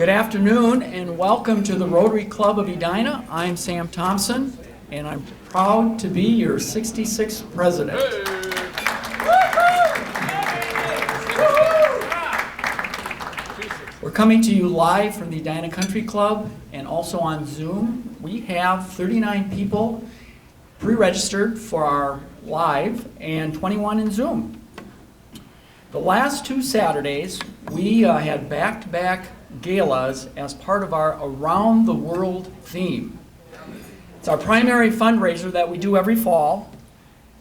Good afternoon and welcome to the Rotary Club of Edina. I'm Sam Thompson and I'm proud to be your 66th president. We're coming to you live from the Edina Country Club and also on Zoom. We have 39 people pre-registered for our live and 21 in Zoom. The last two Saturdays, we had back-to-back galas as part of our Around the World theme. It's our primary fundraiser that we do every fall.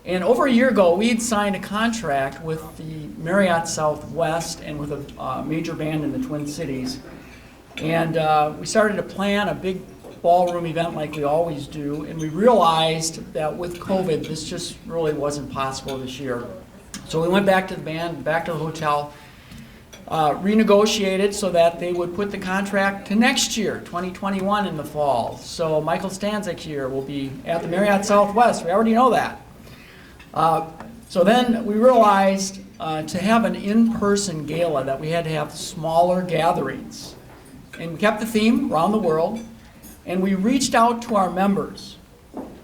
And over a year ago, we had signed a contract with the Marriott Southwest and with a major band in the Twin Cities. And we started to plan a big ballroom event like we always do. And we realized that with COVID, this just really wasn't possible this year. So we went back to the band, back to the hotel, renegotiated so that they would put the contract to next year, 2021 in the fall. So Michael Stanzik here will be at the Marriott Southwest. We already know that. So then we realized to have an in-person gala that we had to have smaller gatherings. And we kept the theme around the world. And we reached out to our members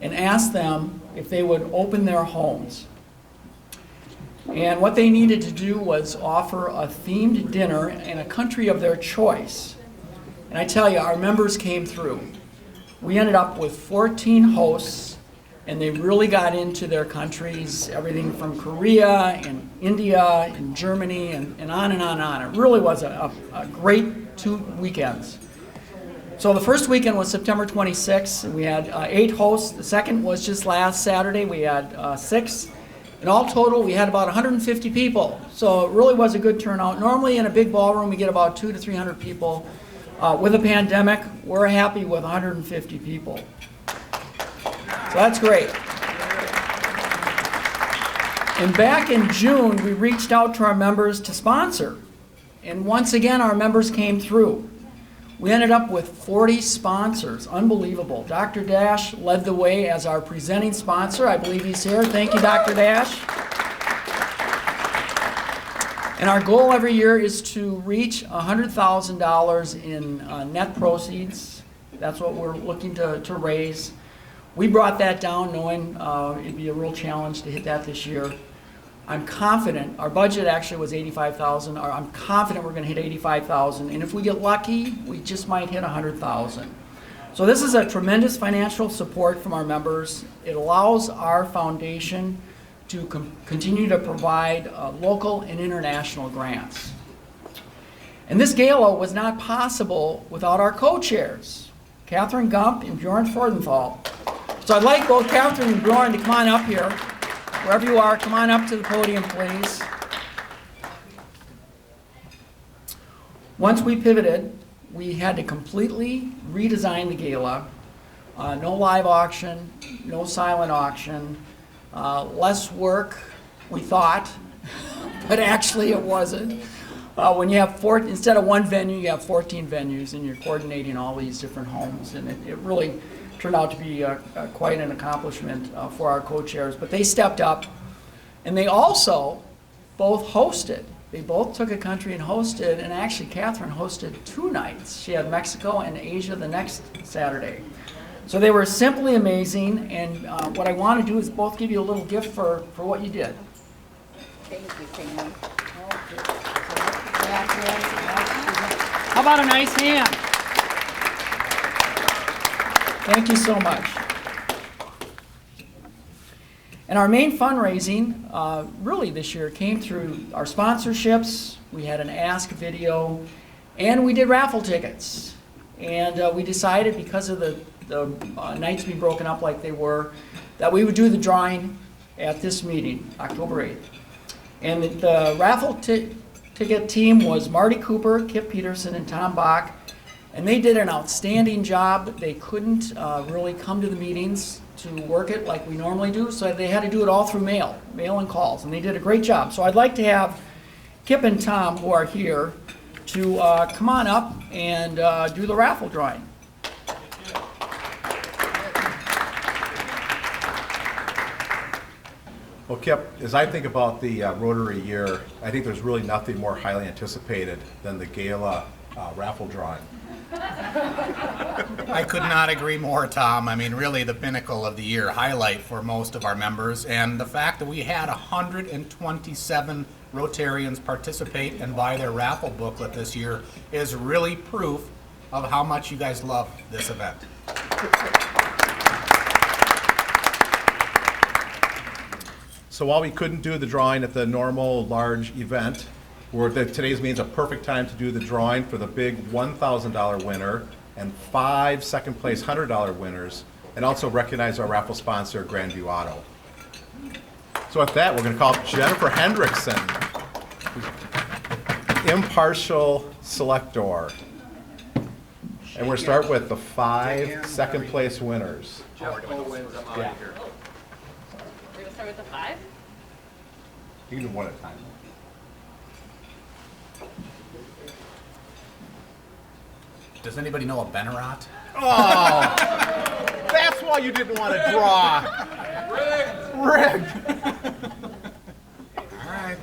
and asked them if they would open their homes. And what they needed to do was offer a themed dinner in a country of their choice. And I tell you, our members came through. We ended up with 14 hosts, and they really got into their countries, everything from Korea and India and Germany and on and on and on. It really was a great 2 weekends. So the first weekend was September 26th, and we had 8 hosts. The second was just last Saturday. We had 6. In all total, we had about 150 people, so it really was a good turnout. Normally in a big ballroom, we get about 200 to 300 people. With a pandemic, we're happy with 150 people. So that's great. And back in June, we reached out to our members to sponsor. And once again, our members came through. We ended up with 40 sponsors. Unbelievable. Dr. Dash led the way as our presenting sponsor. I believe he's here. Thank you, Dr. Dash. And our goal every year is to reach $100,000 in net proceeds. That's what we're looking to raise. We brought that down knowing it'd be a real challenge to hit that this year. I'm confident, our budget actually was $85,000. I'm confident we're going to hit $85,000, and if we get lucky, we just might hit $100,000. So this is a tremendous financial support from our members. It allows our foundation to continue to provide local and international grants. And this gala was not possible without our co-chairs, Catherine Gump and Bjorn Fordenthal. So I'd like both Catherine and Bjorn to come on up here. Wherever you are, come on up to the podium, please. Once we pivoted, we had to completely redesign the gala. No live auction, no silent auction, less work, we thought, but actually it wasn't. When you have instead of one venue, you have 14 venues, and you're coordinating all these different homes, and it really turned out to be quite an accomplishment for our co-chairs. But they stepped up, and they also both hosted. They both took a country and hosted, and actually Catherine hosted 2 nights. She had Mexico and Asia the next Saturday. So they were simply amazing, and what I want to do is both give you a little gift for what you did. Thank you, Sam. How about a nice hand? Thank you so much. And our main fundraising, really this year, came through our sponsorships. We had an Ask video, and we did raffle tickets. And we decided, because of the nights being broken up like they were, that we would do the drawing at this meeting, October 8th. And the raffle ticket team was Marty Cooper, Kip Peterson, and Tom Bach. And they did an outstanding job. They couldn't really come to the meetings to work it like we normally do, so they had to do it all through mail and calls, and they did a great job. So I'd like to have Kip and Tom, who are here, to come on up and do the raffle drawing. Well, Kip, as I think about the Rotary year, I think there's really nothing more highly anticipated than the gala raffle drawing. I could not agree more, Tom. I mean, really the pinnacle of the year, highlight for most of our members, and the fact that we had 127 Rotarians participate and buy their raffle booklet this year is really proof of how much you guys love this event. So while we couldn't do the drawing at the normal large event, today's meeting is a perfect time to do the drawing for the big $1,000 winner and 5 second place $100 winners, and also recognize our raffle sponsor, Grandview Auto. So with that, we're going to call Jennifer Hendrickson, impartial selector. And we're going to start with the 5 second place winners. Jeff Owens, I'm out of here. We're gonna start with the 5? You can do one at a time. Does anybody know a Benarat? Oh, that's why you didn't want to draw. Rigged. All right.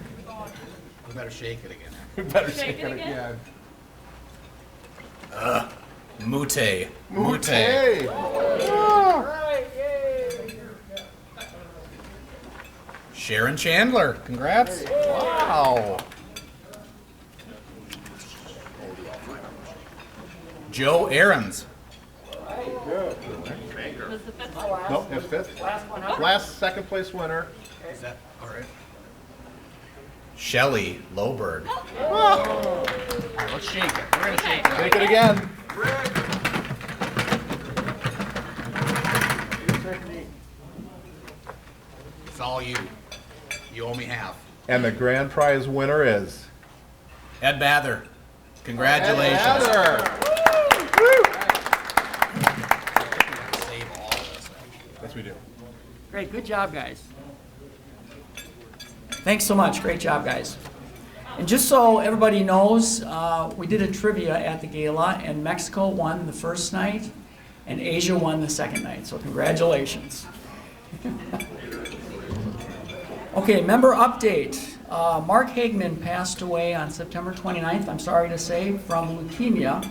We better shake it again. We better Shake it again. Mute. Hey. Sharon Chandler. Congrats. Wow. Joe Aarons. Was the 5th? Nope, that's fifth. Last one up. Last second place winner. Is that all right? Shelley Loberg. All right, let's shake it. We're gonna shake it. Take it again. It's all you. You owe me half. And the grand prize winner is Ed Bather. Congratulations. Heather. Save all of this. Yes, we do. Great, good job, guys. Thanks so much, great job, guys. And just so everybody knows, we did a trivia at the gala, and Mexico won the first night, and Asia won the second night, so congratulations. Okay, member update. Mark Hagman passed away on September 29th, I'm sorry to say, from leukemia.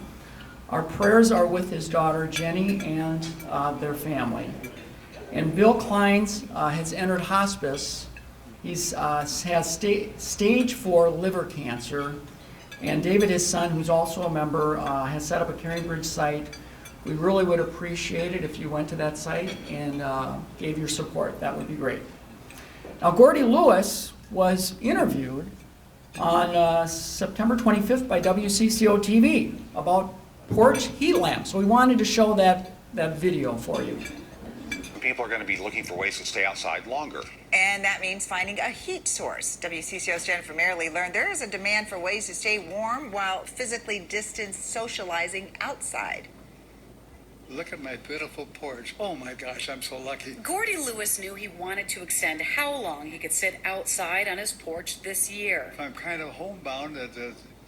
Our prayers are with his daughter Jenny and their family. And Bill Kleins has entered hospice. He's has stage 4 liver cancer. And David, his son, who's also a member, has set up a Caring Bridge site. We really would appreciate it if you went to that site and gave your support. That would be great. Now, Gordy Lewis was interviewed on September 25th by WCCO TV about porch heat lamps. So we wanted to show that video for you. People are going to be looking for ways to stay outside longer. And that means finding a heat source. WCCO's Jennifer Merrily learned there is a demand for ways to stay warm while physically distanced socializing outside. Look at my beautiful porch. Oh my gosh, I'm so lucky. Gordy Lewis knew he wanted to extend how long he could sit outside on his porch this year. I'm kind of homebound.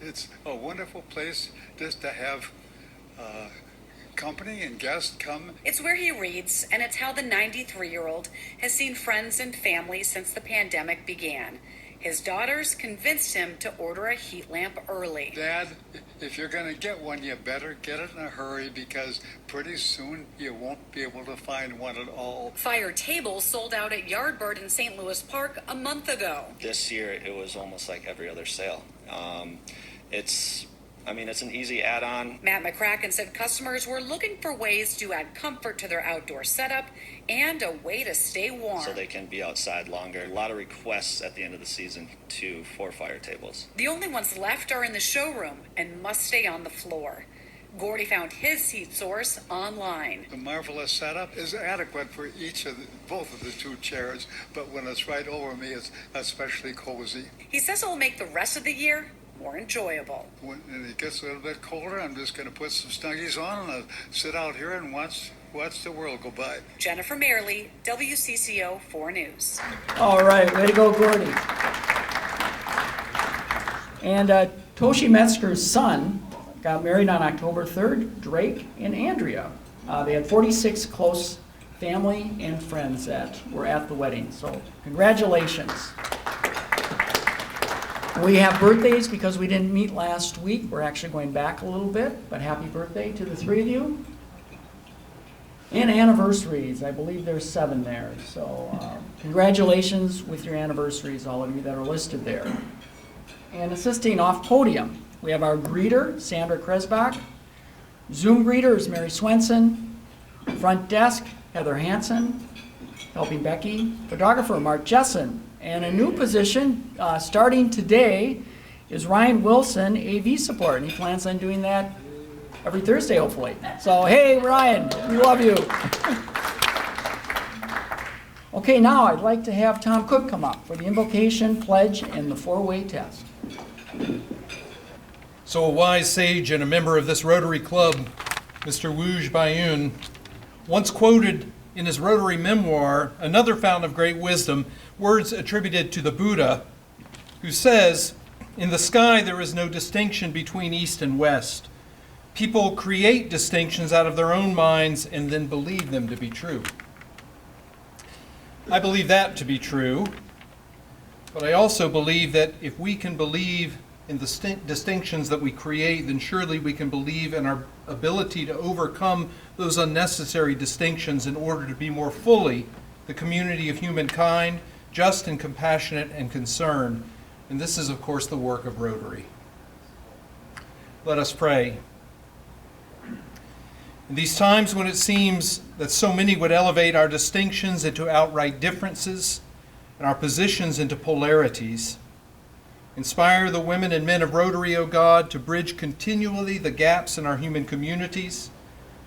It's a wonderful place just to have company and guests come. It's where he reads, and it's how the 93-year-old has seen friends and family since the pandemic began. His daughters convinced him to order a heat lamp early. Dad, if you're going to get one, you better get it in a hurry because pretty soon you won't be able to find one at all. Fire tables sold out at Yardbird in St. Louis Park a month ago. This year, it was almost like every other sale. It's an easy add-on. Matt McCracken said customers were looking for ways to add comfort to their outdoor setup and a way to stay warm. So they can be outside longer. A lot of requests at the end of the season for fire tables. The only ones left are in the showroom and must stay on the floor. Gordy found his heat source online. The marvelous setup is adequate for both of the two chairs, but when it's right over me, it's especially cozy. He says it will make the rest of the year more enjoyable. When it gets a little bit colder, I'm just going to put some Snuggies on and I'll sit out here and watch the world go by. Jennifer Merrily, WCCO 4 News. All right, way to go, Gordy. And Toshi Metzger's son got married on October 3rd, Drake and Andrea. They had 46 close family and friends that were at the wedding, so congratulations. We have birthdays because we didn't meet last week. We're actually going back a little bit, but happy birthday to the three of you. And anniversaries, I believe there's 7 there. So congratulations with your anniversaries, all of you that are listed there. And assisting off podium, we have our greeter, Sandra Kresbach. Zoom greeter is Mary Swenson. Front desk, Heather Hansen. Helping Becky. Photographer, Mark Jessen. And a new position, starting today, is Ryan Wilson, AV support. And he plans on doing that every Thursday, hopefully. So, hey, Ryan, we love you. Okay, now I'd like to have Tom Cook come up for the invocation, pledge, and the 4-way test. So a wise sage and a member of this Rotary Club, Mr. Wooge Bayun, once quoted in his Rotary memoir, another fountain of great wisdom, words attributed to the Buddha, who says, "In the sky there is no distinction between east and west. People create distinctions out of their own minds and then believe them to be true." I believe that to be true, but I also believe that if we can believe in the distinctions that we create, then surely we can believe in our ability to overcome those unnecessary distinctions in order to be more fully the community of humankind, just and compassionate and concerned. And this is, of course, the work of Rotary. Let us pray. In these times when it seems that so many would elevate our distinctions into outright differences and our positions into polarities, inspire the women and men of Rotary, O God, to bridge continually the gaps in our human communities,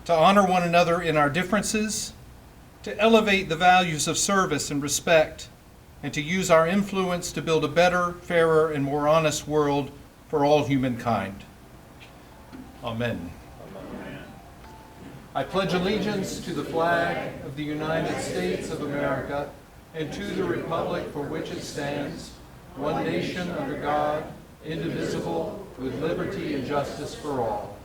to honor one another in our differences, to elevate the values of service and respect, and to use our influence to build a better, fairer, and more honest world for all humankind. Amen. I pledge allegiance to the flag of the United States of America and to the republic for which it stands, one nation under God, indivisible, with liberty and justice for all.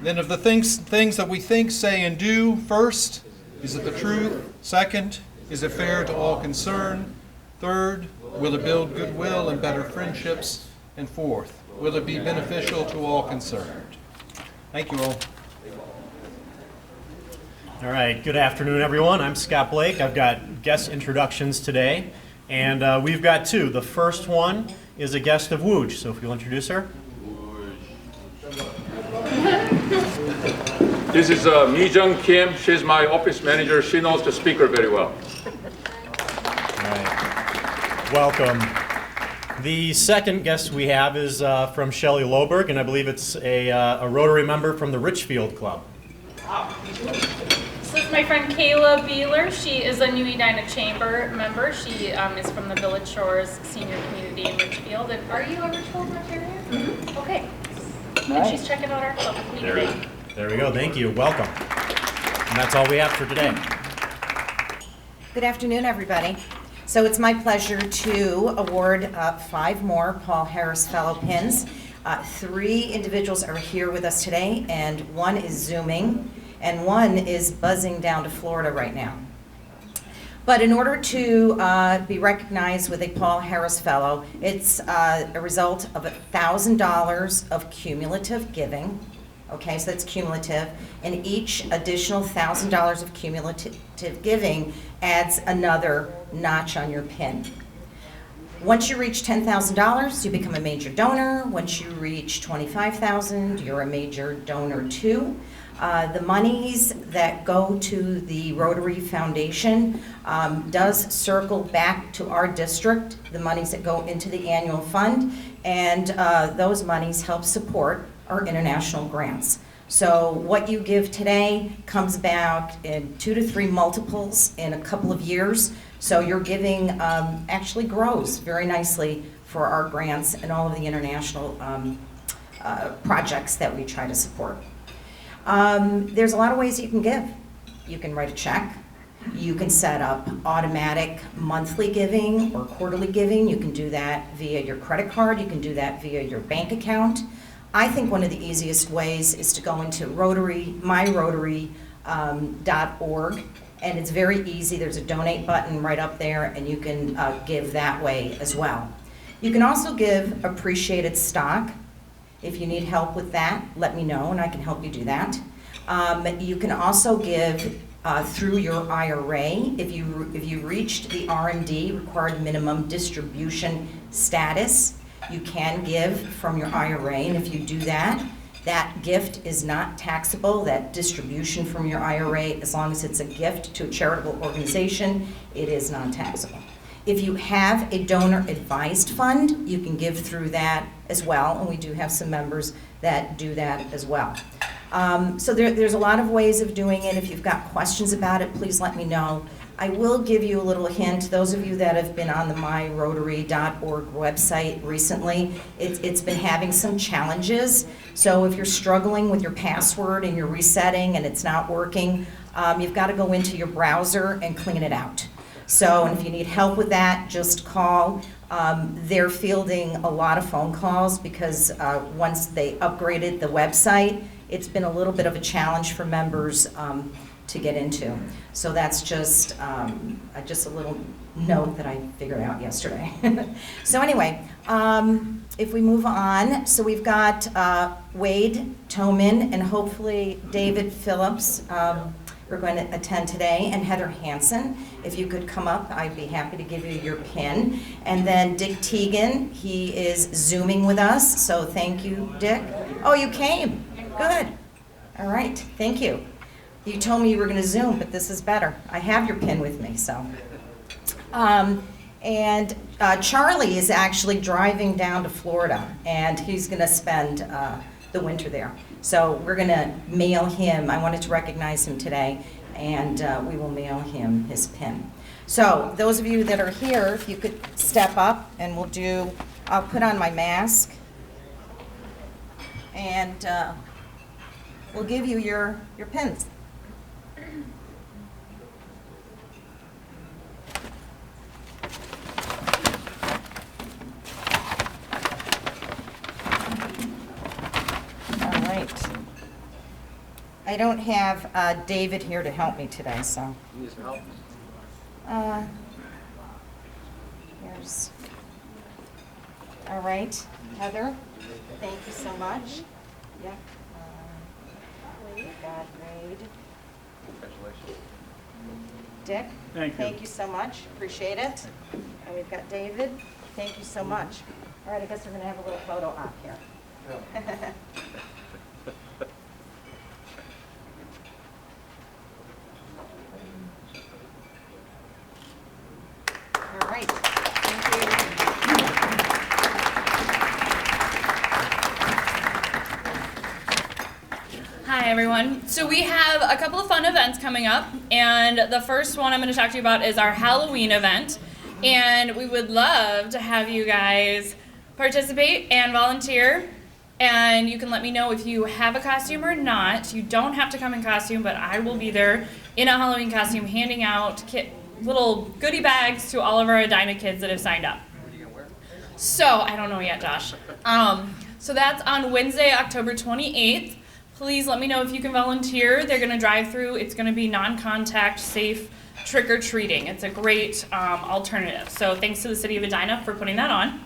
Then of the things that we think, say, and do, first, is it the truth? Second, is it fair to all concerned? Third, will it build goodwill and better friendships? And fourth, will it be beneficial to all concerned? Thank you all. All right, good afternoon, everyone. I'm Scott Blake. I've got guest introductions today, and we've got 2. The first one is a guest of Wooge, so if you'll introduce her. This is Mi Jung Kim. She's my office manager. She knows the speaker very well. All right. Welcome. The second guest we have is from Shelley Loberg, and I believe it's a Rotary member from the Richfield Club. This is my friend Kayla Beeler. She is a new Edina Chamber member. She is from the Village Shores Senior Community in Richfield. And are you a Richfield Rotarian? Mm-hmm. Okay. Nice. And she's checking out our club with me today. There we go. Thank you. Welcome. And that's all we have for today. Good afternoon, everybody. So it's my pleasure to award 5 more Paul Harris Fellow pins. 3 individuals are here with us today, and 1 is Zooming, and 1 is buzzing down to Florida right now. But in order to be recognized with a Paul Harris Fellow, it's a result of $1,000 of cumulative giving. Okay, so that's cumulative, and each additional $1,000 of cumulative giving adds another notch on your pin. Once you reach $10,000, you become a major donor. Once you reach $25,000, you're a major donor too. The monies that go to the Rotary Foundation does circle back to our district, the monies that go into the annual fund, and those monies help support our international grants. So what you give today comes back in 2 to 3 multiples in a couple of years. So your giving actually grows very nicely for our grants and all of the international projects that we try to support. There's a lot of ways you can give. You can write a check. You can set up automatic monthly giving or quarterly giving. You can do that via your credit card. You can do that via your bank account. I think one of the easiest ways is to go into myrotary.org, and it's very easy. There's a donate button right up there, and you can give that way as well. You can also give appreciated stock. If you need help with that, let me know and I can help you do that. You can also give through your IRA. If you reached the RMD, required minimum distribution status, you can give from your IRA, and if you do that, that gift is not taxable. That distribution from your IRA, as long as it's a gift to a charitable organization, it is non-taxable. If you have a donor-advised fund, you can give through that as well, and we do have some members that do that as well. So there's a lot of ways of doing it. If you've got questions about it, please let me know. I will give you a little hint. Those of you that have been on the myrotary.org website recently, it's been having some challenges. So if you're struggling with your password and you're resetting and it's not working, you've got to go into your browser and clean it out. So, and if you need help with that, just call. They're fielding a lot of phone calls because once they upgraded the website, it's been a little bit of a challenge for members to get into. So that's just a little note that I figured out yesterday. So anyway, if we move on, so we've got Wade Toman and hopefully David Phillips are going to attend today, and Heather Hansen. If you could come up, I'd be happy to give you your pin. And then Dick Teagan, he is Zooming with us, so thank you, Dick. Oh, you came. Good. All right, thank you. You told me you were going to Zoom, but this is better. I have your pin with me, so. Charlie is actually driving down to Florida, and he's going to spend the winter there. So we're going to mail him. I wanted to recognize him today, and we will mail him his pin. So those of you that are here, if you could step up, and I'll put on my mask, and we'll give you your pins. I don't have David here to help me today, so. You need some help? Here's. All right, Heather, thank you so much. Yep. We've got Wade. Congratulations. Dick, thank you so much. Appreciate it. And we've got David. Thank you so much. All right, I guess we're going to have a little photo op here. Yeah. All right, thank you. Hi everyone. So we have a couple of fun events coming up, and the first one I'm going to talk to you about is our Halloween event, and we would love to have you guys participate and volunteer, and you can let me know if you have a costume or not. You don't have to come in costume, but I will be there in a Halloween costume handing out little goodie bags to all of our Edina kids that have signed up. What are you going to wear? So, I don't know yet, Josh. So that's on Wednesday, October 28th. Please let me know if you can volunteer. They're going to drive through. It's going to be non-contact, safe trick-or-treating. It's a great alternative. So thanks to the City of Edina for putting that on.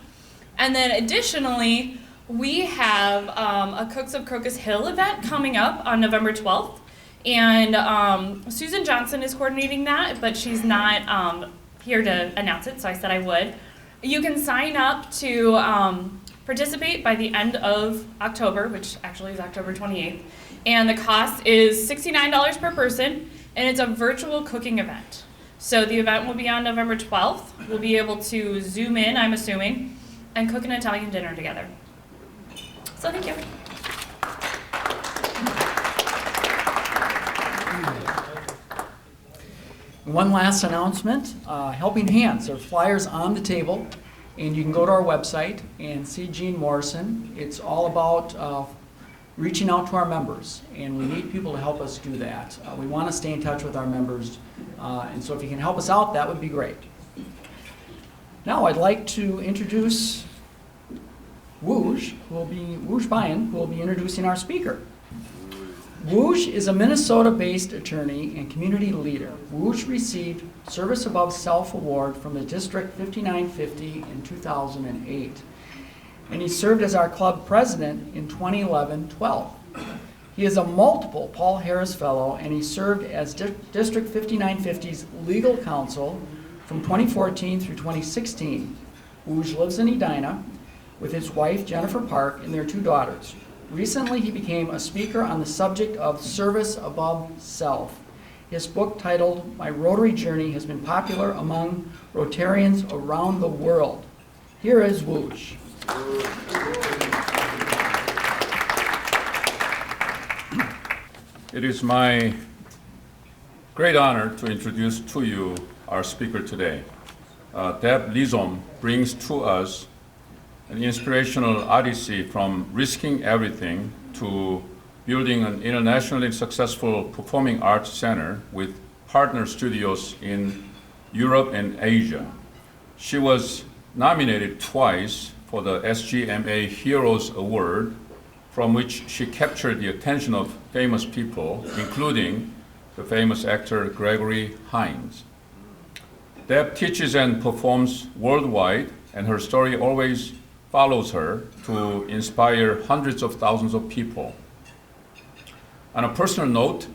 And then additionally, we have a Cooks of Crocus Hill event coming up on November 12th. And Susan Johnson is coordinating that, but she's not here to announce it, so I said I would. You can sign up to participate by the end of October, which actually is October 28th. And the cost is $69 per person, and it's a virtual cooking event. So the event will be on November 12th. We'll be able to Zoom in, I'm assuming, and cook an Italian dinner together. So thank you. One last announcement, Helping Hands. There are flyers on the table, and you can go to our website and see Jean Morrison. It's all about reaching out to our members, and we need people to help us do that. We want to stay in touch with our members, and so if you can help us out, that would be great. Now I'd like to introduce Woosh Bayan, who will be introducing our speaker. Woosh is a Minnesota-based attorney and community leader. Woosh received Service Above Self Award from the District 5950 in 2008. And he served as our club president in 2011-12. He is a multiple Paul Harris Fellow, and he served as District 5950's legal counsel from 2014 through 2016. Woosh lives in Edina with his wife, Jennifer Park, and their 2 daughters. Recently, he became a speaker on the subject of service above self. His book, titled My Rotary Journey, has been popular among Rotarians around the world. Here is Woosh. It is my great honor to introduce to you our speaker today. Deb Lysholm brings to us an inspirational odyssey from risking everything to building an internationally successful performing arts center with partner studios in Europe and Asia. She was nominated twice for the SGMA Heroes Award, from which she captured the attention of famous people, including the famous actor Gregory Hines. Deb teaches and performs worldwide, and her story always follows her to inspire hundreds of thousands of people. On a personal note,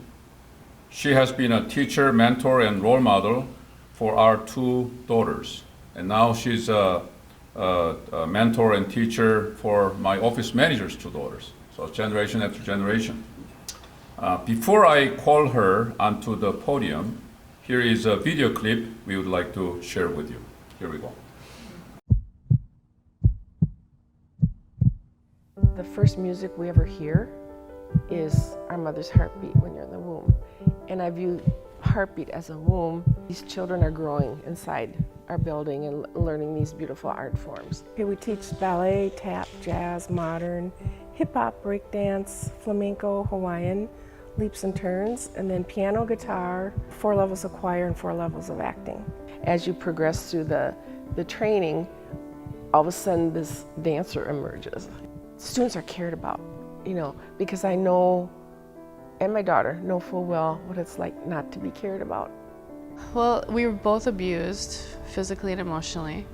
she has been a teacher, mentor, and role model for our 2 daughters. And now she's a mentor and teacher for my office manager's 2 daughters. So generation after generation. Before I call her onto the podium, here is a video clip we would like to share with you. Here we go. The first music we ever hear is our mother's heartbeat when you're in the womb. And I view heartbeat as a womb. These children are growing inside our building and learning these beautiful art forms. Here we teach ballet, tap, jazz, modern, hip-hop, breakdance, flamenco, Hawaiian, leaps and turns, and then piano, guitar, 4 levels of choir and 4 levels of acting. As you progress through the training, all of a sudden this dancer emerges. Students are cared about, because I know, and my daughter know full well what it's like not to be cared about. Well, we were both abused, physically and emotionally.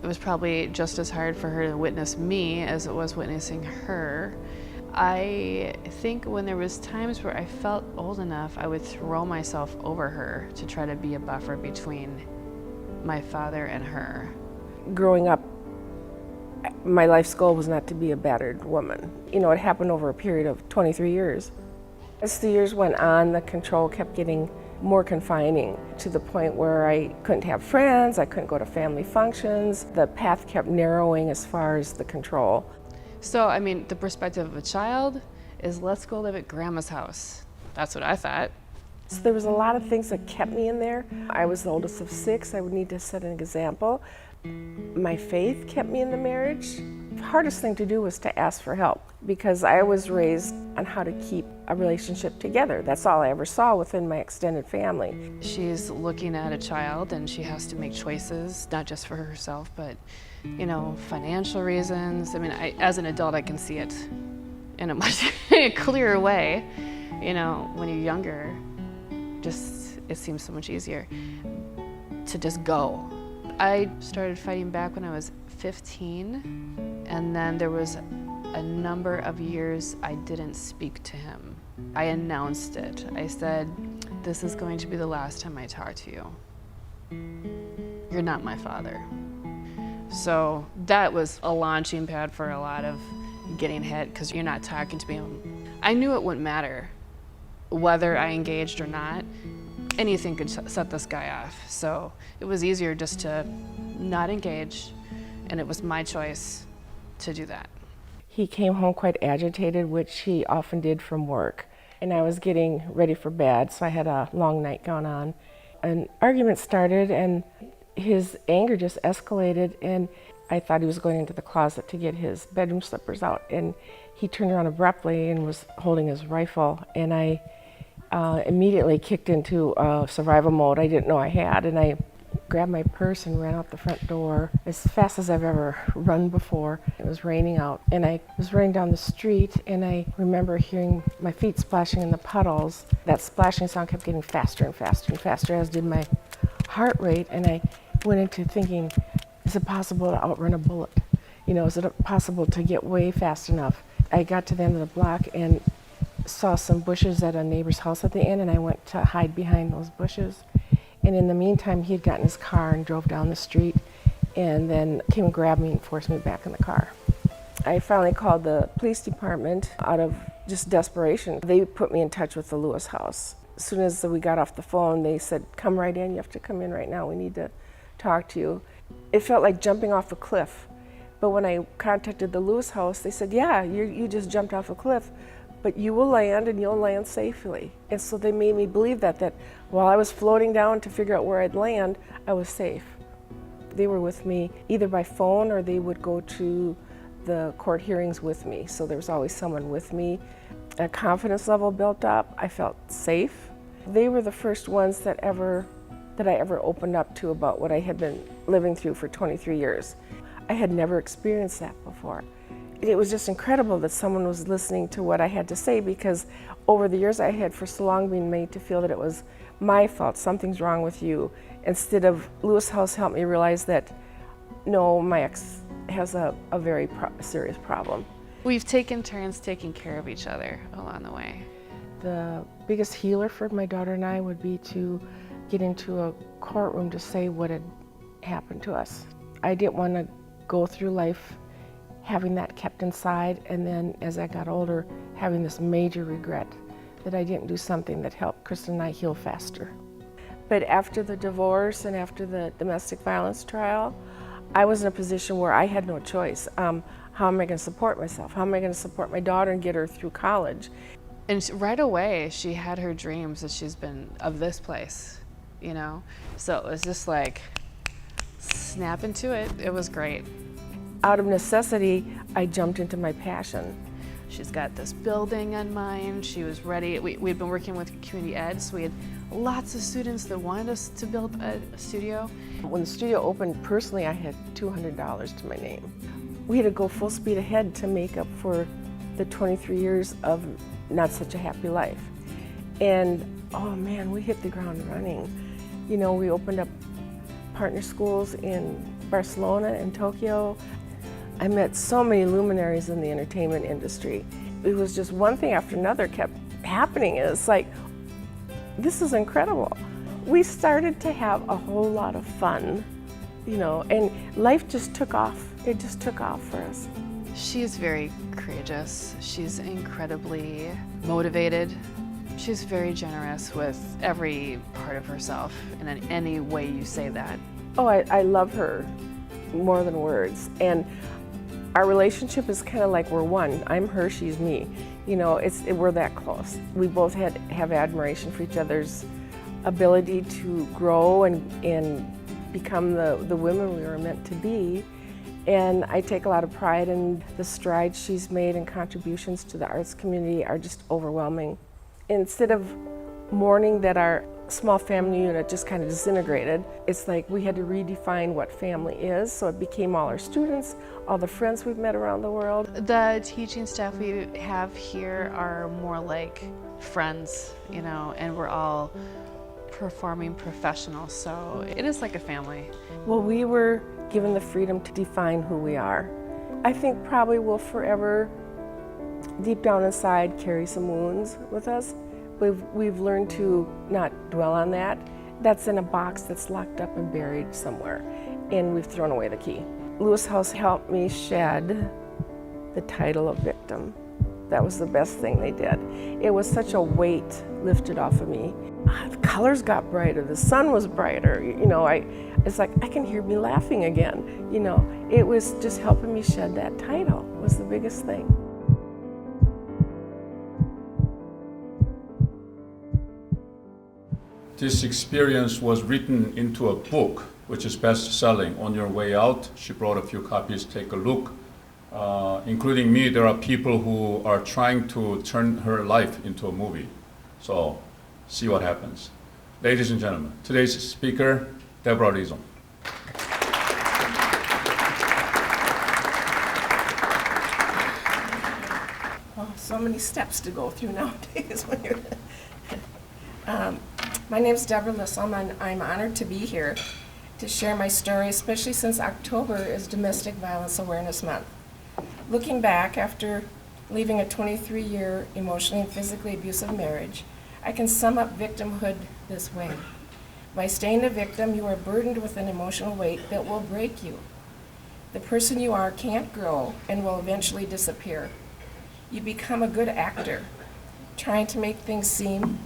It was probably just as hard for her to witness me as it was witnessing her. I think when there was times where I felt old enough, I would throw myself over her to try to be a buffer between my father and her. Growing up, my life's goal was not to be a battered woman. It happened over a period of 23 years. As the years went on, the control kept getting more confining to the point where I couldn't have friends, I couldn't go to family functions. The path kept narrowing as far as the control. So, the perspective of a child is, let's go live at grandma's house. That's what I thought. So there was a lot of things that kept me in there. I was the oldest of 6, I would need to set an example. My faith kept me in the marriage. The hardest thing to do was to ask for help, because I was raised on how to keep a relationship together. That's all I ever saw within my extended family. She's looking at a child and she has to make choices, not just for herself, but financial reasons. As an adult, I can see it in a much clearer way. When you're younger, it seems so much easier to just go. I started fighting back when I was 15, and then there was a number of years I didn't speak to him. I announced it. I said, this is going to be the last time I talk to you. You're not my father. So that was a launching pad for a lot of getting hit, because you're not talking to me. I knew it wouldn't matter whether I engaged or not. Anything could set this guy off. So it was easier just to not engage, and it was my choice to do that. He came home quite agitated, which he often did from work. And I was getting ready for bed, so I had a long nightgown on. An argument started, and his anger just escalated, and I thought he was going into the closet to get his bedroom slippers out. And he turned around abruptly and was holding his rifle, and I immediately kicked into survival mode I didn't know I had, and I grabbed my purse and ran out the front door as fast as I've ever run before. It was raining out, and I was running down the street, and I remember hearing my feet splashing in the puddles. That splashing sound kept getting faster and faster and faster, as did my heart rate, and I went into thinking, is it possible to outrun a bullet? You know, is it possible to get way fast enough? I got to the end of the block and saw some bushes at a neighbor's house at the end, and I went to hide behind those bushes. And in the meantime, he had gotten his car and drove down the street and then came and grabbed me and forced me back in the car. I finally called the police department out of just desperation. They put me in touch with the Lewis house. As soon as we got off the phone, they said, come right in, you have to come in right now, we need to talk to you. It felt like jumping off a cliff. But when I contacted the Lewis house, they said, yeah, you just jumped off a cliff, but you will land and you'll land safely. And so they made me believe that while I was floating down to figure out where I'd land, I was safe. They were with me either by phone or they would go to the court hearings with me. So there was always someone with me. A confidence level built up. I felt safe. They were the first ones that I ever opened up to about what I had been living through for 23 years. I had never experienced that before. It was just incredible that someone was listening to what I had to say, because over the years I had for so long been made to feel that it was my fault, something's wrong with you, instead of Lewis House helped me realize that no, my ex has a very serious problem. We've taken turns taking care of each other along the way. The biggest healer for my daughter and I would be to get into a courtroom to say what had happened to us. I didn't want to go through life having that kept inside, and then as I got older, having this major regret that I didn't do something that helped Kristen and I heal faster. But after the divorce and after the domestic violence trial, I was in a position where I had no choice. How am I going to support myself? How am I going to support my daughter and get her through college? And right away, she had her dreams that she's been of this place, you know? So it was just like, snap into it. It was great. Out of necessity, I jumped into my passion. She's got this building in mind. She was ready. We'd been working with community ed, so we had lots of students that wanted us to build a studio. When the studio opened, personally, I had $200 to my name. We had to go full speed ahead to make up for the 23 years of not such a happy life. And oh man, we hit the ground running. You know, we opened up partner schools in Barcelona and Tokyo. I met so many luminaries in the entertainment industry. It was just one thing after another kept happening. It's like, this is incredible. We started to have a whole lot of fun, you know, and life just took off. It just took off for us. She's very courageous. She's incredibly motivated. She's very generous with every part of herself, and in any way you say that. Oh, I love her more than words. And our relationship is kind of like we're one. I'm her, she's me. You know, we're that close. We both have admiration for each other's ability to grow and become the women we were meant to be. And I take a lot of pride in the strides she's made, and contributions to the arts community are just overwhelming. Instead of mourning that our small family unit just kind of disintegrated, it's like we had to redefine what family is, so it became all our students, all the friends we've met around the world. The teaching staff we have here are more like friends, you know, and we're all performing professionals, so it is like a family. Well, we were given the freedom to define who we are. I think probably we'll forever, deep down inside, carry some wounds with us. We've learned to not dwell on that. That's in a box that's locked up and buried somewhere, and we've thrown away the key. Lewis House helped me shed the title of victim. That was the best thing they did. It was such a weight lifted off of me. The colors got brighter, the sun was brighter, you know, it's like I can hear me laughing again, you know. It was just helping me shed that title was the biggest thing. This experience was written into a book, which is best-selling. On your way out, she brought a few copies. Take a look. Including me, there are people who are trying to turn her life into a movie. So, see what happens. Ladies and gentlemen, today's speaker, Deborah Lysholm. Oh, so many steps to go through nowadays when you're. My name's Deborah Lysholm, and I'm honored to be here to share my story, especially since October is Domestic Violence Awareness Month. Looking back after leaving a 23-year emotionally and physically abusive marriage, I can sum up victimhood this way. By staying a victim, you are burdened with an emotional weight that will break you. The person you are can't grow and will eventually disappear. You become a good actor, trying to make things seem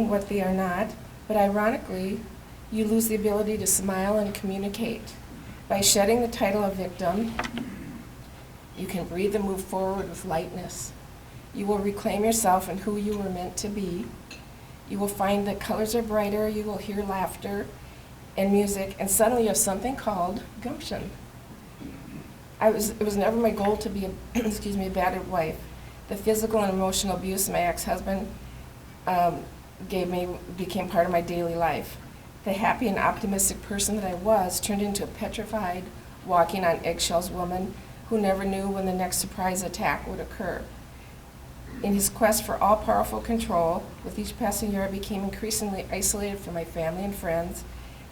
what they are not, but ironically, you lose the ability to smile and communicate. By shedding the title of victim, you can breathe and move forward with lightness. You will reclaim yourself and who you were meant to be. You will find that colors are brighter, you will hear laughter and music, and suddenly you have something called gumption. It was never my goal to be a battered wife. The physical and emotional abuse my ex-husband became part of my daily life. The happy and optimistic person that I was turned into a petrified, walking on eggshells woman who never knew when the next surprise attack would occur. In his quest for all-powerful control, with each passing year I became increasingly isolated from my family and friends.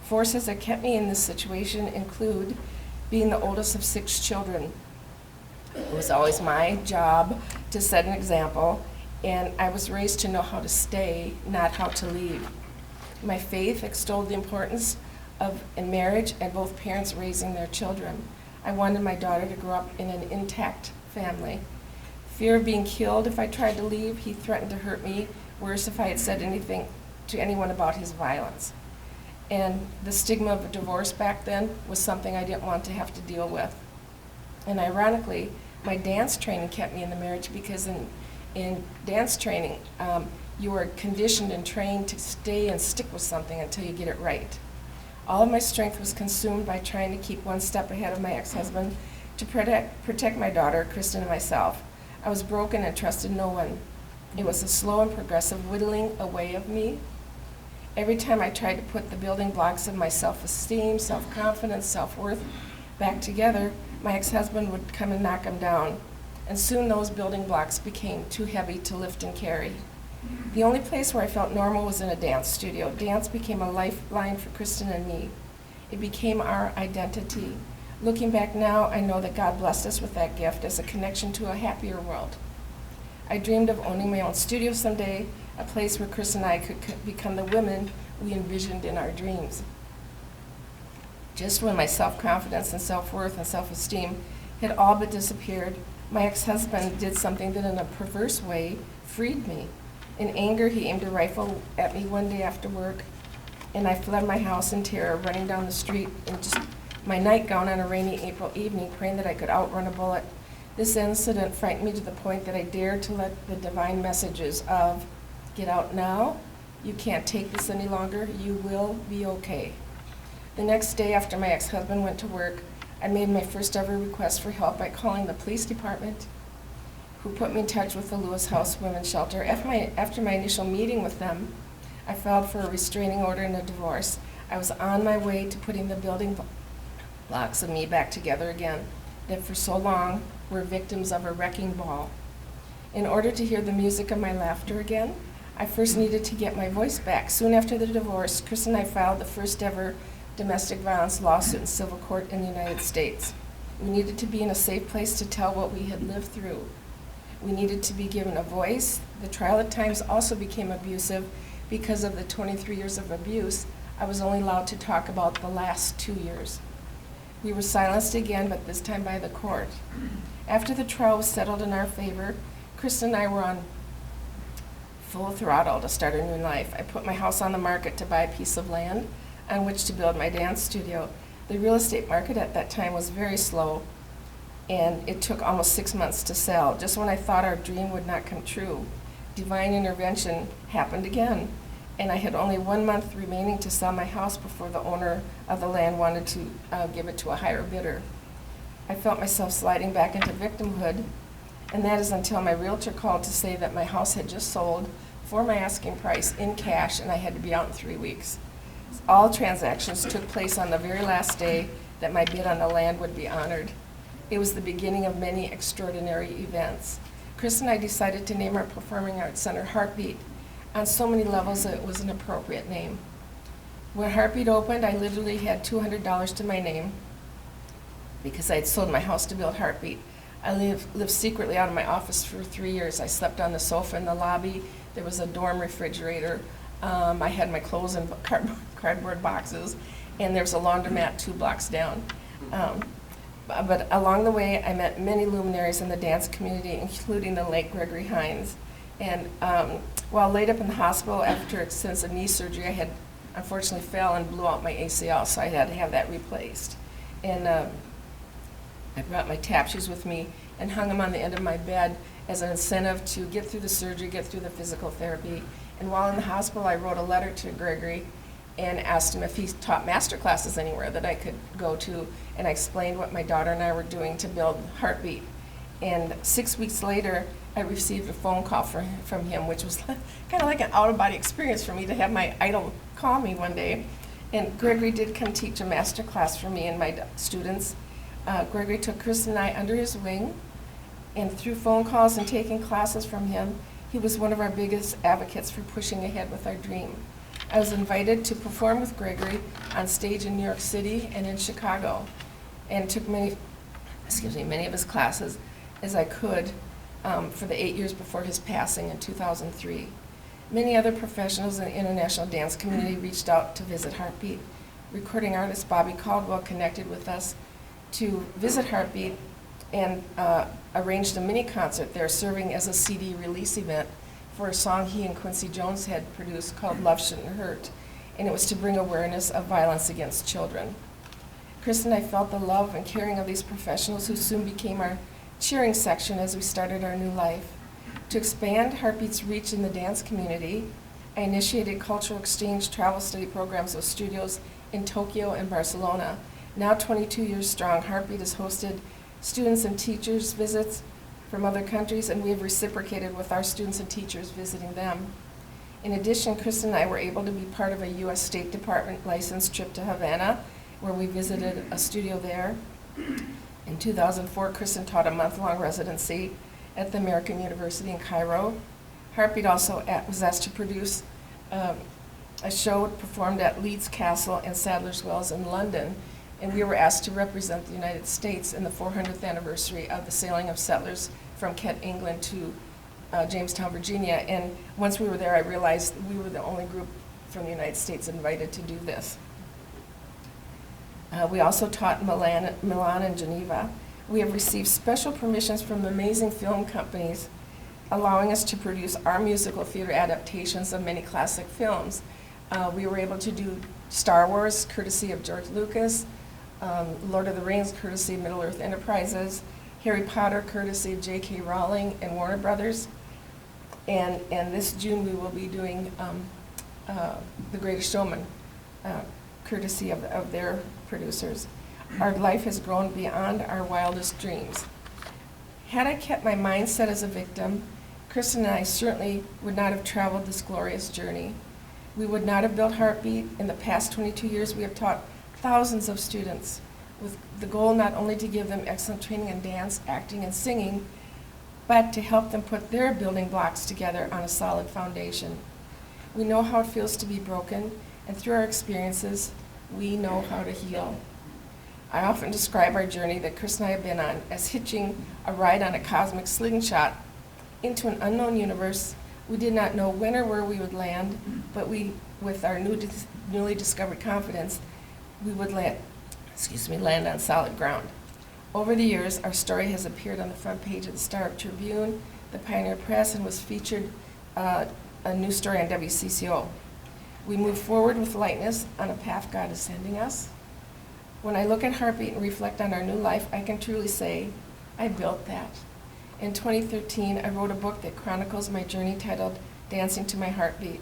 Forces that kept me in this situation include being the oldest of 6 children. It was always my job to set an example, and I was raised to know how to stay, not how to leave. My faith extolled the importance of a marriage and both parents raising their children. I wanted my daughter to grow up in an intact family. Fear of being killed if I tried to leave, he threatened to hurt me, worse if I had said anything to anyone about his violence. And the stigma of a divorce back then was something I didn't want to have to deal with. And ironically, my dance training kept me in the marriage because in dance training, you are conditioned and trained to stay and stick with something until you get it right. All of my strength was consumed by trying to keep one step ahead of my ex-husband to protect my daughter, Kristen, and myself. I was broken and trusted no one. It was a slow and progressive whittling away of me. Every time I tried to put the building blocks of my self-esteem, self-confidence, self-worth back together, my ex-husband would come and knock them down. And soon those building blocks became too heavy to lift and carry. The only place where I felt normal was in a dance studio. Dance became a lifeline for Kristen and me. It became our identity. Looking back now, I know that God blessed us with that gift as a connection to a happier world. I dreamed of owning my own studio someday, a place where Chris and I could become the women we envisioned in our dreams. Just when my self-confidence and self-worth and self-esteem had all but disappeared, my ex-husband did something that in a perverse way freed me. In anger, he aimed a rifle at me one day after work, and I fled my house in terror, running down the street in just my nightgown on a rainy April evening, praying that I could outrun a bullet. This incident frightened me to the point that I dared to let the divine messages of, "Get out now, you can't take this any longer, you will be okay." The next day after my ex-husband went to work, I made my first ever request for help by calling the police department, who put me in touch with the Lewis House Women's Shelter. After my initial meeting with them, I filed for a restraining order and a divorce. I was on my way to putting the building blocks of me back together again, that for so long were victims of a wrecking ball. In order to hear the music of my laughter again, I first needed to get my voice back. Soon after the divorce, Chris and I filed the first ever domestic violence lawsuit in civil court in the United States. We needed to be in a safe place to tell what we had lived through. We needed to be given a voice. The trial at times also became abusive because of the 23 years of abuse. I was only allowed to talk about the last 2 years. We were silenced again, but this time by the court. After the trial was settled in our favor, Chris and I were on full throttle to start a new life. I put my house on the market to buy a piece of land on which to build my dance studio. The real estate market at that time was very slow, and it took almost 6 months to sell. Just when I thought our dream would not come true, divine intervention happened again, and I had only 1 month remaining to sell my house before the owner of the land wanted to give it to a higher bidder. I felt myself sliding back into victimhood, and that is until my realtor called to say that my house had just sold for my asking price in cash, and I had to be out in 3 weeks. All transactions took place on the very last day that my bid on the land would be honored. It was the beginning of many extraordinary events. Chris and I decided to name our Performing Arts Center Heartbeat. On so many levels, it was an appropriate name. When Heartbeat opened, I literally had $200 to my name because I had sold my house to build Heartbeat. I lived secretly out of my office for 3 years. I slept on the sofa in the lobby. There was a dorm refrigerator. I had my clothes in cardboard boxes, and there was a laundromat 2 blocks down. But along the way, I met many luminaries in the dance community, including the late Gregory Hines. And while laid up in the hospital after extensive knee surgery, I had unfortunately fell and blew out my ACL, so I had to have that replaced. And I brought my tap shoes with me and hung them on the end of my bed as an incentive to get through the surgery, get through the physical therapy. And while in the hospital, I wrote a letter to Gregory and asked him if he taught master classes anywhere that I could go to. And I explained what my daughter and I were doing to build Heartbeat. And 6 weeks later, I received a phone call from him, which was kind of like an out-of-body experience for me to have my idol call me one day. And Gregory did come teach a master class for me and my students. Gregory took Chris and I under his wing, and through phone calls and taking classes from him, he was one of our biggest advocates for pushing ahead with our dream. I was invited to perform with Gregory on stage in New York City and in Chicago, and took many of his classes as I could for the 8 years before his passing in 2003. Many other professionals in the international dance community reached out to visit Heartbeat. Recording artist Bobby Caldwell connected with us to visit Heartbeat and arranged a mini concert there, serving as a CD release event for a song he and Quincy Jones had produced called Love Shouldn't Hurt, and it was to bring awareness of violence against children. Chris and I felt the love and caring of these professionals who soon became our cheering section as we started our new life. To expand Heartbeat's reach in the dance community, I initiated cultural exchange travel study programs with studios in Tokyo and Barcelona. Now 22 years strong, Heartbeat has hosted students and teachers visits from other countries, and we have reciprocated with our students and teachers visiting them. In addition, Chris and I were able to be part of a U.S. State Department licensed trip to Havana, where we visited a studio there. In 2004, Kristen taught a month-long residency at the American University in Cairo. Heartbeat also was asked to produce a show performed at Leeds Castle and Sadler's Wells in London, and we were asked to represent the United States in the 400th anniversary of the sailing of settlers from Kent, England to Jamestown, Virginia. And once we were there, I realized we were the only group from the United States invited to do this. We also taught in Milan and Geneva. We have received special permissions from amazing film companies, allowing us to produce our musical theater adaptations of many classic films. We were able to do Star Wars, courtesy of George Lucas, Lord of the Rings, courtesy of Middle-earth Enterprises, Harry Potter, courtesy of J.K. Rowling and Warner Brothers. And this June, we will be doing The Greatest Showman, courtesy of their producers. Our life has grown beyond our wildest dreams. Had I kept my mindset as a victim, Kristen and I certainly would not have traveled this glorious journey. We would not have built Heartbeat. In the past 22 years, we have taught thousands of students with the goal not only to give them excellent training in dance, acting, and singing, but to help them put their building blocks together on a solid foundation. We know how it feels to be broken, and through our experiences, we know how to heal. I often describe our journey that Chris and I have been on as hitching a ride on a cosmic slingshot into an unknown universe. We did not know when or where we would land, but with our newly discovered confidence, we would land on solid ground. Over the years, our story has appeared on the front page of the Star Tribune, the Pioneer Press, and was featured a news story on WCCO. We move forward with lightness on a path God is sending us. When I look at Heartbeat and reflect on our new life, I can truly say, I built that. In 2013, I wrote a book that chronicles my journey titled Dancing to My Heartbeat.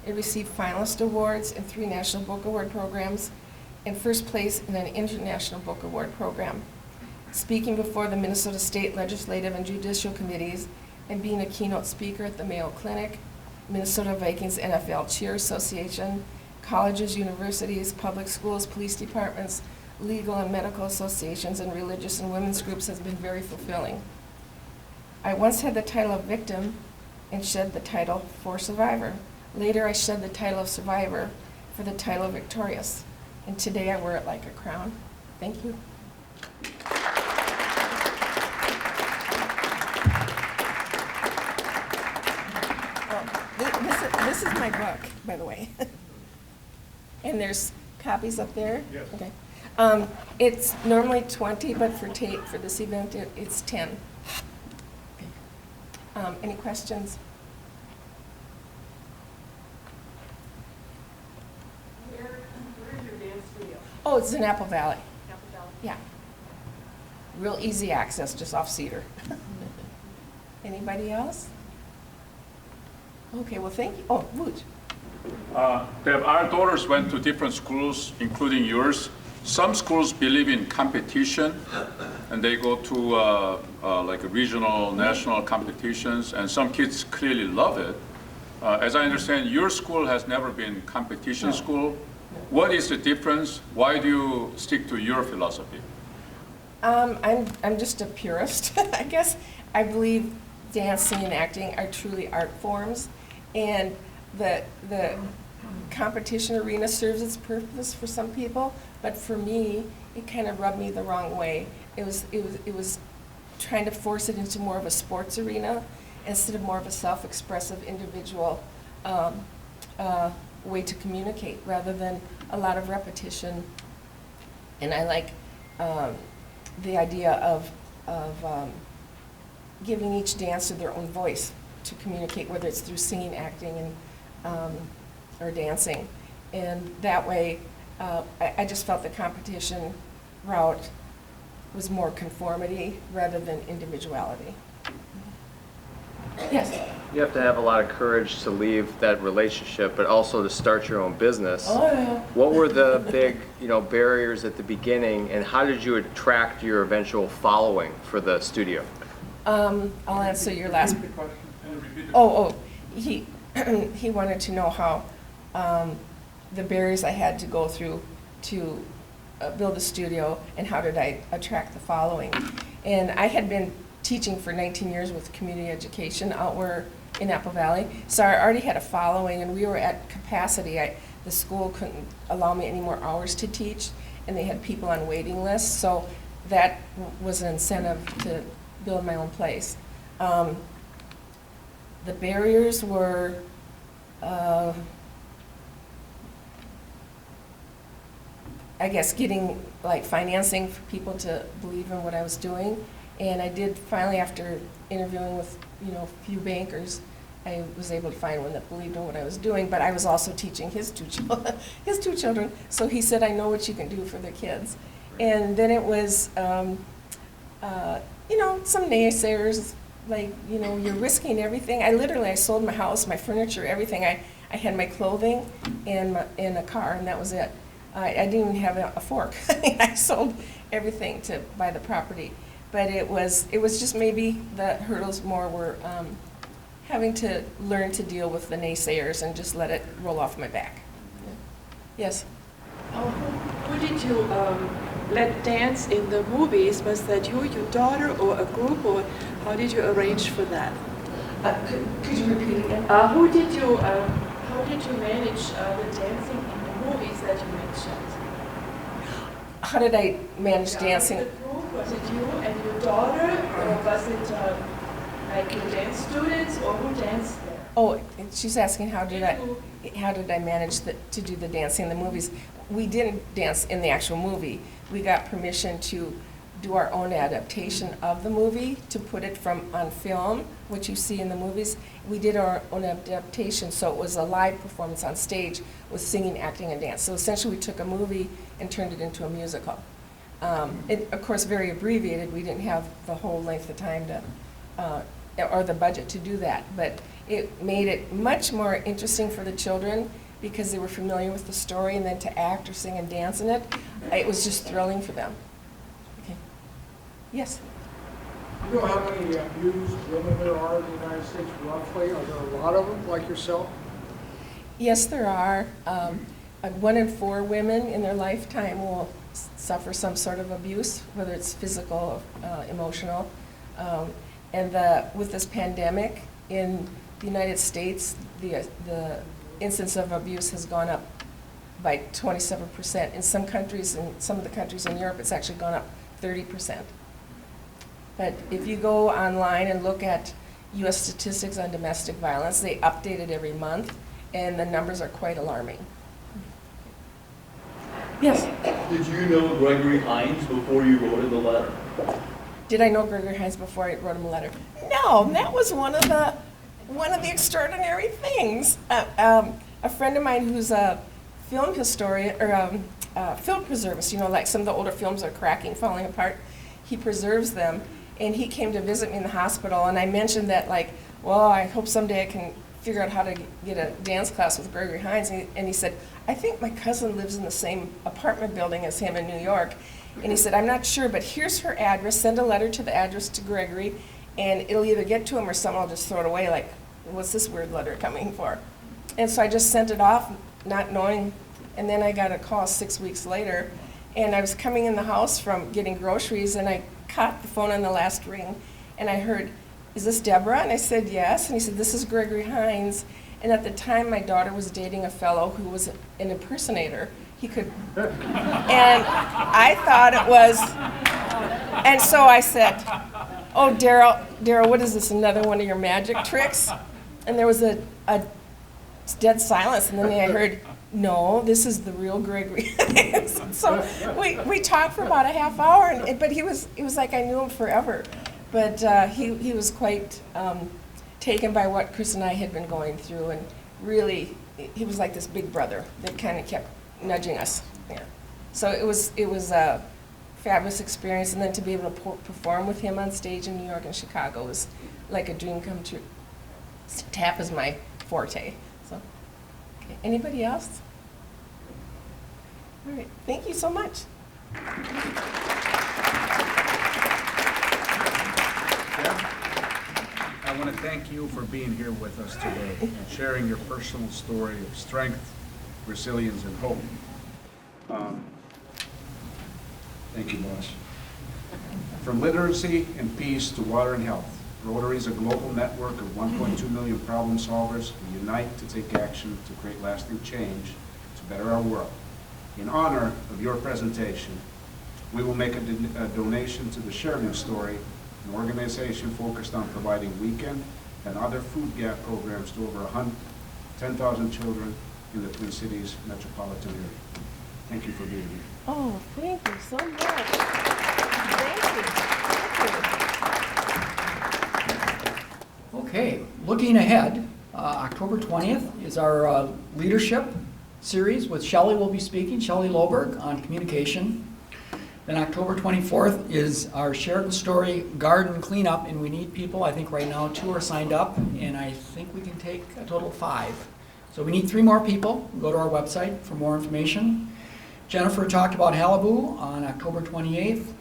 It received finalist awards in 3 National Book Award programs and first place in an International Book Award program. Speaking before the Minnesota State Legislative and Judicial Committees and being a keynote speaker at the Mayo Clinic, Minnesota Vikings NFL Cheer Association, colleges, universities, public schools, police departments, legal and medical associations, and religious and women's groups has been very fulfilling. I once had the title of victim and shed the title for survivor. Later, I shed the title of survivor for the title of victorious. And today I wear it like a crown. Thank you. This is my book, by the way. And there's copies up there? Yes. Okay. It's normally 20, but for this event, it's 10. Okay. Any questions? Where is your dance studio? Oh, it's in Apple Valley. Apple Valley? Yeah. Real easy access, just off Cedar. Anybody else? Okay, well, thank you. Oh, Woot. Deb, our daughters went to different schools, including yours. Some schools believe in competition, and they go to like regional, national competitions, and some kids clearly love it. As I understand, your school has never been competition school. What is the difference? Why do you stick to your philosophy? I'm just a purist, I guess. I believe dancing and acting are truly art forms, and the competition arena serves its purpose for some people, but for me, it kind of rubbed me the wrong way. It was trying to force it into more of a sports arena instead of more of a self-expressive individual way to communicate, rather than a lot of repetition. And I like the idea of giving each dancer their own voice to communicate, whether it's through singing, acting, and or dancing. And that way, I just felt the competition route was more conformity rather than individuality. Yes? You have to have a lot of courage to leave that relationship, but also to start your own business. Oh, yeah. What were the big, barriers at the beginning, and how did you attract your eventual following for the studio? I'll answer your last. Oh, he wanted to know how the barriers I had to go through to build a studio, and how did I attract the following. And I had been teaching for 19 years with community education out where in Apple Valley, so I already had a following, and we were at capacity. The school couldn't allow me any more hours to teach, and they had people on waiting lists, so that was an incentive to build my own place. The barriers were I guess getting like financing for people to believe in what I was doing. And I did finally, after interviewing with a few bankers, I was able to find one that believed in what I was doing. But I was also teaching his two children. So he said, "I know what you can do for the kids." And then it was, some naysayers, like, you're risking everything. I sold my house, my furniture, everything. I had my clothing and a car, and that was it. I didn't even have a fork. I sold everything to buy the property. But it was just maybe the hurdles more were having to learn to deal with the naysayers and just let it roll off my back. Yes? Who did you let dance in the movies? Was that you, your daughter, or a group, or how did you arrange for that? Could you repeat again? How did you manage the dancing in the movies that you mentioned? How did I manage dancing? Was it you and your daughter, or was it like your dance students, or who danced there? Oh, she's asking how did I manage to do the dancing in the movies. We didn't dance in the actual movie. We got permission to do our own adaptation of the movie, to put it on film, what you see in the movies. We did our own adaptation, so it was a live performance on stage with singing, acting, and dance. So essentially we took a movie and turned it into a musical. Of course, very abbreviated. We didn't have the whole length of time or the budget to do that, but it made it much more interesting for the children because they were familiar with the story, and then to act or sing and dance in it, it was just thrilling for them. Okay. Yes? You know how many abused women there are in the United States roughly? Are there a lot of them like yourself? Yes, there are. 1 in 4 women in their lifetime will suffer some sort of abuse, whether it's physical, emotional. And with this pandemic in the United States, the incidence of abuse has gone up by 27%. In some countries, in some of the countries in Europe, it's actually gone up 30%. But if you go online and look at U.S. statistics on domestic violence, they update it every month, and the numbers are quite alarming. Yes? Did you know Gregory Hines before you wrote him the letter? Did I know Gregory Hines before I wrote him a letter? No, that was one of the extraordinary things. A friend of mine who's a film historian, or film preservist, you know, like some of the older films are cracking, falling apart, he preserves them. And he came to visit me in the hospital, and I mentioned that, like, well, I hope someday I can figure out how to get a dance class with Gregory Hines. And he said, I think my cousin lives in the same apartment building as him in New York. And he said, I'm not sure, but here's her address. Send a letter to the address to Gregory, and it'll either get to him or someone will just throw it away, like, what's this weird letter coming for? And so I just sent it off, not knowing. And then I got a call 6 weeks later, and I was coming in the house from getting groceries, and I caught the phone on the last ring, and I heard, is this Deborah? And I said, yes. And he said, this is Gregory Hines. And at the time, my daughter was dating a fellow who was an impersonator. He could, and I thought it was, and so I said, oh, Daryl, what is this, another one of your magic tricks? And there was a dead silence, and then I heard, no, this is the real Gregory. So we talked for about a half hour, but it was like I knew him forever. But he was quite taken by what Chris and I had been going through, and really, he was like this big brother that kind of kept nudging us. Yeah. So it was a fabulous experience, and then to be able to perform with him on stage in New York and Chicago was like a dream come true. Tap is my forte. So, okay. Anybody else? All right. Thank you so much. I want to thank you for being here with us today and sharing your personal story of strength, resilience, and hope. Thank you, boss. From literacy and peace to water and health, Rotary is a global network of 1.2 million problem solvers who unite to take action to create lasting change to better our world. In honor of your presentation, we will make a donation to the Share Your Story, an organization focused on providing weekend and other food gap programs to over 10,000 children in the Twin Cities metropolitan area. Thank you for being here. Oh, thank you so much. Thank you. Okay, looking ahead, October 20th is our leadership series with Shelley will be speaking, Shelley Loberg, on communication. Then October 24th is our Sheraton Story garden cleanup, and we need people. I think right now 2 are signed up, and I think we can take a total of 5. So we need 3 more people. Go to our website for more information. Jennifer talked about Malibu on October 28th.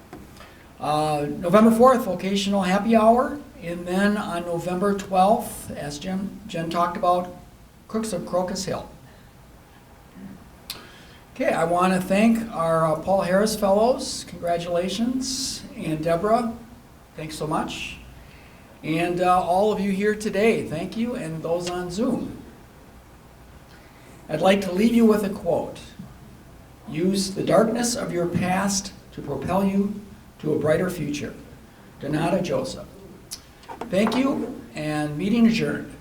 November 4th, vocational happy hour. And then on November 12th, as Jen talked about, Cooks of Crocus Hill. Okay, I want to thank our Paul Harris Fellows. Congratulations. And Deborah, thanks so much. And all of you here today, thank you, and those on Zoom. I'd like to leave you with a quote. Use the darkness of your past to propel you to a brighter future. Donata Joseph. Thank you, and meeting adjourned.